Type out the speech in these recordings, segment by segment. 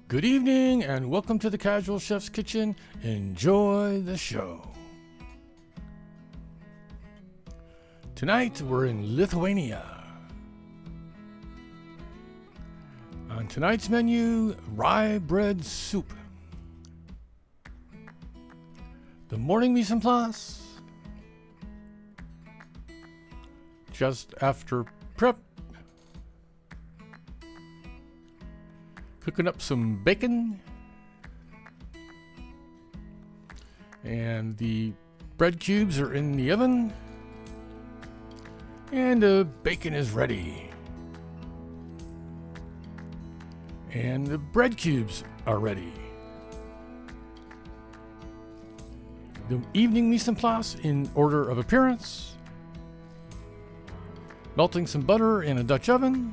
Good evening and welcome to the Casual Chef's Kitchen. Enjoy the show. Tonight we're in Lithuania. On tonight's menu, rye bread soup. The morning mise en place. Just after prep. Cooking up some bacon. And the bread cubes are in the oven. And the bacon is ready. And the bread cubes are ready. The evening mise en place in order of appearance. Melting some butter in a Dutch oven.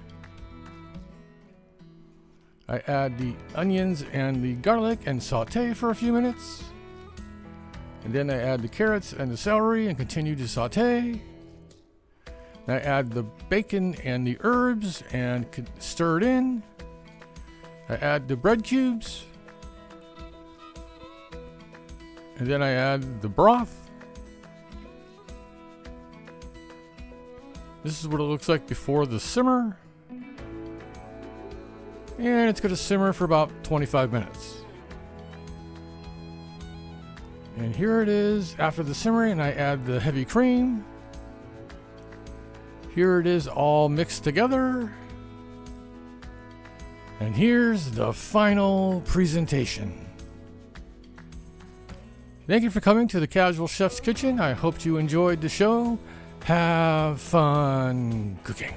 I add the onions and the garlic and saute for a few minutes. And then I add the carrots and the celery and continue to saute. I add the bacon and the herbs and stir it in. I add the bread cubes. And then I add the broth. This is what it looks like before the simmer. And it's going to simmer for about 25 minutes. And here it is after the simmering, and I add the heavy cream. Here it is all mixed together. And here's the final presentation. Thank you for coming to the Casual Chef's Kitchen. I hope you enjoyed the show. Have fun cooking.